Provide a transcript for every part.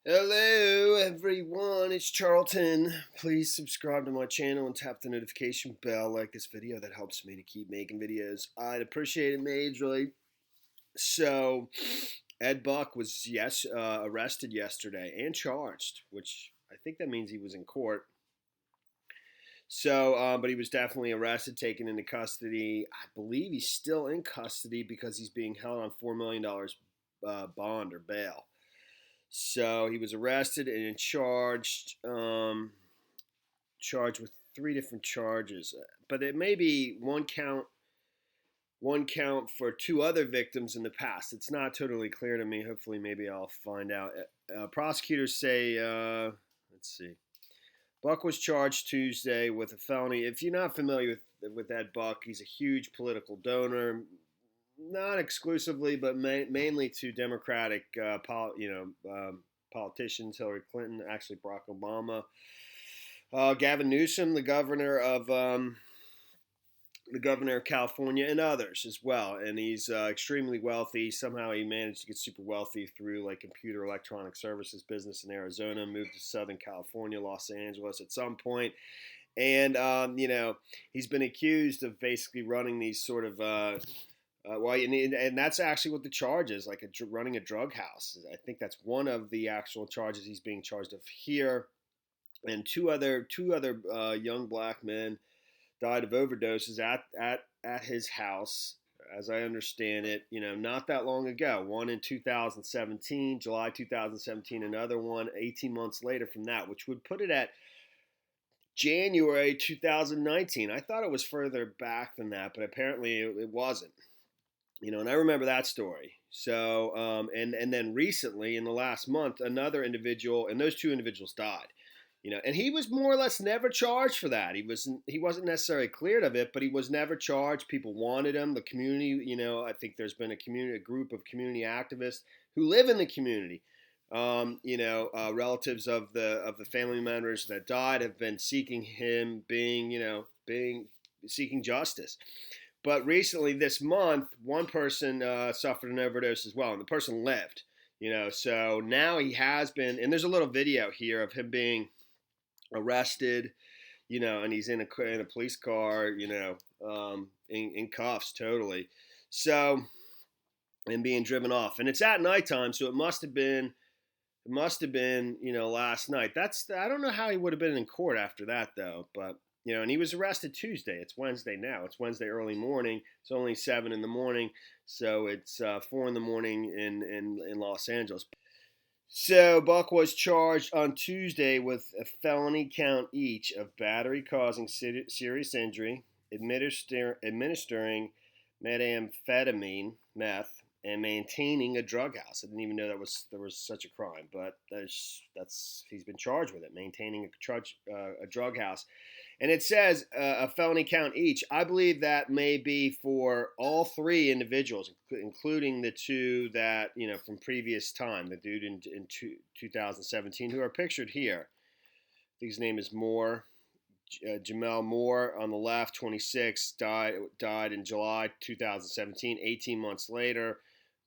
Hello everyone, it's Charlton. Please subscribe to my channel and tap the notification bell. Like this video, that helps me to keep making videos. I'd appreciate it majorly. So, Ed Buck was arrested yesterday and charged, which I think that means he was in court. So, but he was definitely arrested, taken into custody. I believe he's still in custody because he's being held on $4 million bond or bail. So he was arrested and charged with three different charges, but it may be one count for two other victims in the past. It's not totally clear to me. Hopefully, maybe I'll find out. Prosecutors say, let's see. Buck was charged Tuesday with a felony. If you're not familiar with Ed Buck, he's a huge political donor, not exclusively, but mainly to Democratic, politicians. Hillary Clinton, actually Barack Obama, Gavin Newsom, the governor of California, and others as well. And he's extremely wealthy. Somehow he managed to get super wealthy through like computer electronic services business in Arizona, moved to Southern California, Los Angeles at some point. And, he's been accused of basically running these sort of and that's actually what the charge is, like running a drug house. I think that's one of the actual charges he's being charged of here. And two other young black men died of overdoses at his house, as I understand it. Not that long ago. One in 2017, July 2017. Another one 18 months later from that, which would put it at January 2019. I thought it was further back than that, but apparently it wasn't. And I remember that story. So, and then recently in the last month, another individual, and those two individuals died. And he was more or less never charged for that. He wasn't necessarily cleared of it, but he was never charged. People wanted him. The community, I think there's been a group of community activists who live in the community. Relatives of the family members that died have been seeking him, seeking justice. But recently, this month, one person suffered an overdose as well, and the person lived. So now he has been, and there's a little video here of him being arrested, and he's in a police car, in cuffs, totally. So, and being driven off, and it's at nighttime, so it must have been, last night. I don't know how he would have been in court after that though, but. And he was arrested Tuesday. It's Wednesday now. It's Wednesday early morning. It's only 7 in the morning, so it's 4 in the morning in Los Angeles. So Buck was charged on Tuesday with a felony count each of battery causing serious injury, administering methamphetamine, meth, and maintaining a drug house. I didn't even know there was such a crime, but he's been charged with it, maintaining a drug house. And it says a felony count each. I believe that may be for all three individuals, including the two that, from previous time, the dude in 2017, who are pictured here. I think his name is Moore. Jamel Moore on the left, 26, died in July 2017. 18 months later,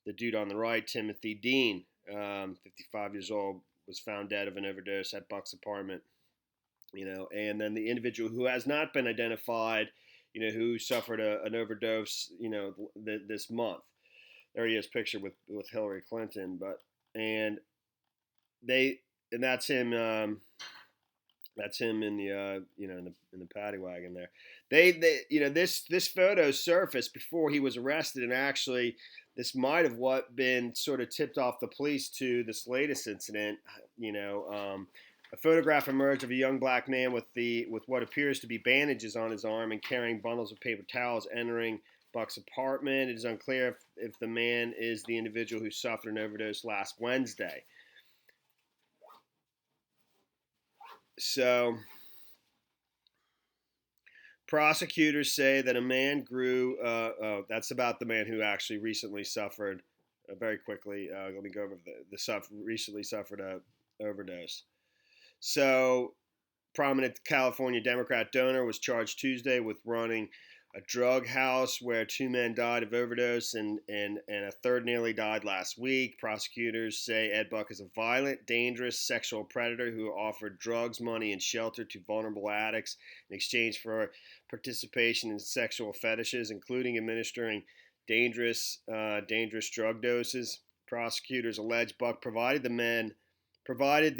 the dude on the right, Timothy Dean, 55 years old, was found dead of an overdose at Buck's apartment. And then the individual who has not been identified, who suffered an overdose, this month. There he is, pictured with Hillary Clinton, and that's him. That's him in the in the paddy wagon there. This photo surfaced before he was arrested, and actually this might have been sort of tipped off the police to this latest incident. A photograph emerged of a young black man with what appears to be bandages on his arm and carrying bundles of paper towels entering Buck's apartment. It is unclear if the man is the individual who suffered an overdose last Wednesday. So, prosecutors say that a man grew. That's about the man who actually recently suffered. Very quickly, let me go over recently suffered a overdose. So, prominent California Democrat donor was charged Tuesday with running a drug house where two men died of overdose and a third nearly died last week. Prosecutors say Ed Buck is a violent, dangerous sexual predator who offered drugs, money, and shelter to vulnerable addicts in exchange for participation in sexual fetishes, including administering dangerous drug doses. Prosecutors allege Buck provided the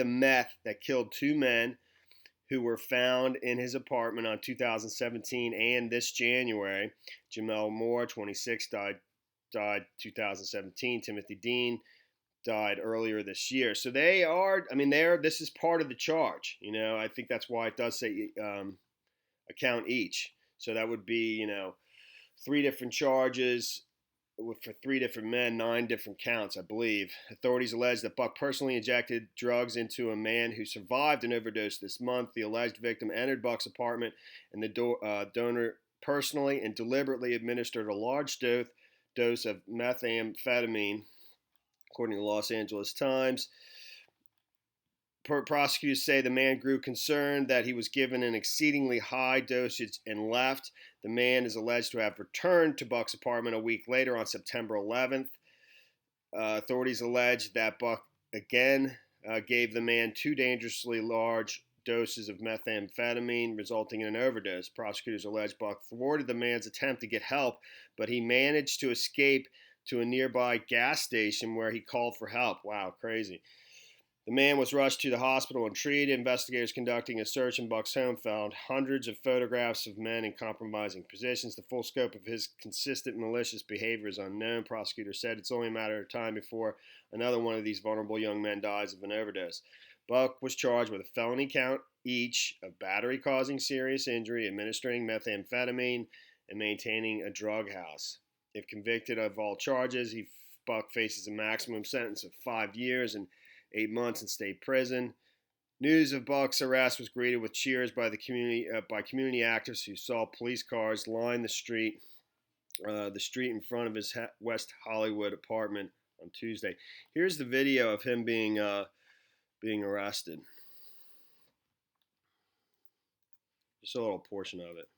meth that killed two men who were found in his apartment on 2017 and this January. Jamel Moore, 26, died 2017. Timothy Dean died earlier this year. So they are, I mean, this is part of the charge. I think that's why it does say a count each. So that would be, three different charges for three different men, 9 different counts, I believe. Authorities allege that Buck personally injected drugs into a man who survived an overdose this month. The alleged victim entered Buck's apartment, and the donor personally and deliberately administered a large dose of methamphetamine, according to the Los Angeles Times. Prosecutors say the man grew concerned that he was given an exceedingly high dosage and left. The man is alleged to have returned to Buck's apartment a week later on September 11th. Authorities allege that Buck again gave the man 2 dangerously large doses of methamphetamine, resulting in an overdose. Prosecutors allege Buck thwarted the man's attempt to get help, but he managed to escape to a nearby gas station where he called for help. Wow, crazy. The man was rushed to the hospital and treated. Investigators conducting a search in Buck's home found hundreds of photographs of men in compromising positions. The full scope of his consistent malicious behavior is unknown. Prosecutors said it's only a matter of time before another one of these vulnerable young men dies of an overdose. Buck was charged with a felony count each of battery causing serious injury, administering methamphetamine, and maintaining a drug house. If convicted of all charges, Buck faces a maximum sentence of 5 years and 8 months in state prison. News of Buck's arrest was greeted with cheers by the community activists who saw police cars line the street in front of his West Hollywood apartment on Tuesday. Here's the video of him being arrested. Just a little portion of it.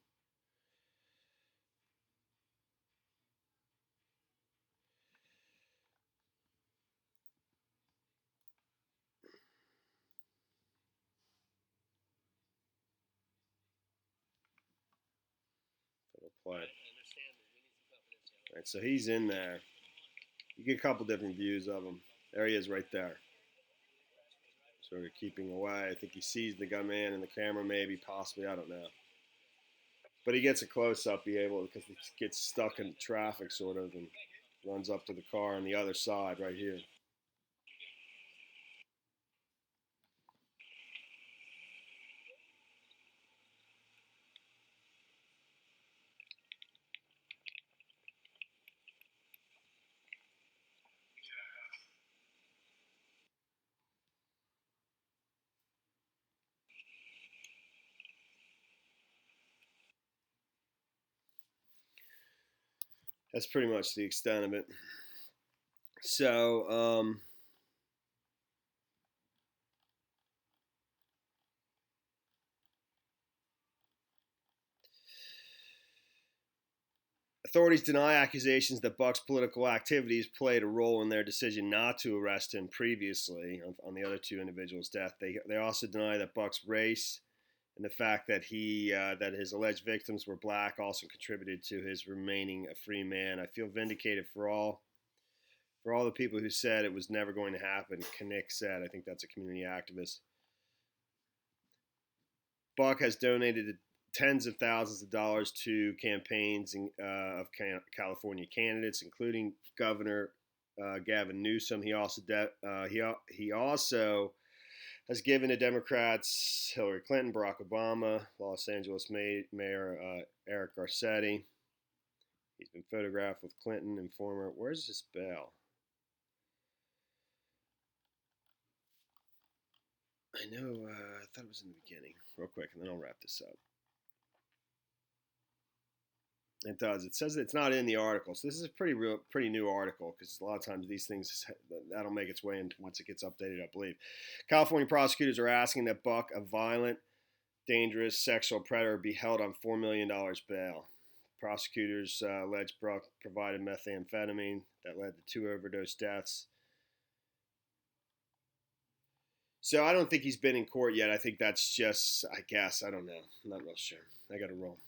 It'll play. All right, so he's in there. You get a couple different views of him. There he is right there. Sort of keeping away. I think he sees the gunman in the camera, maybe, possibly. I don't know. But he gets a close-up, because he gets stuck in traffic, sort of, and runs up to the car on the other side right here. That's pretty much the extent of it. So, authorities deny accusations that Buck's political activities played a role in their decision not to arrest him previously on the other 2 individuals' death. They also deny that Buck's race and the fact that that his alleged victims were black also contributed to his remaining a free man. I feel vindicated for all the people who said it was never going to happen. Kinnick said. I think that's a community activist. Buck has donated tens of thousands of dollars to campaigns of California candidates, including Governor Gavin Newsom. He also has given to Democrats Hillary Clinton, Barack Obama, Los Angeles Mayor Eric Garcetti. He's been photographed with Clinton and former. Where's this bell? I know. I thought it was in the beginning. Real quick, and then I'll wrap this up. It does. It says that it's not in the article. So this is a pretty new article, because a lot of times these things, that'll make its way in once it gets updated, I believe. California prosecutors are asking that Buck, a violent, dangerous sexual predator, be held on $4 million bail. Prosecutors alleged Brock provided methamphetamine that led to 2 overdose deaths. So I don't think he's been in court yet. I think that's just, I guess, I don't know. I'm not real sure. I got to roll.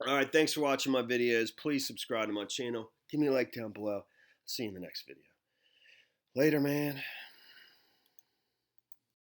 All right, thanks for watching my videos. Please subscribe to my channel. Give me a like down below. See you in the next video. Later, man.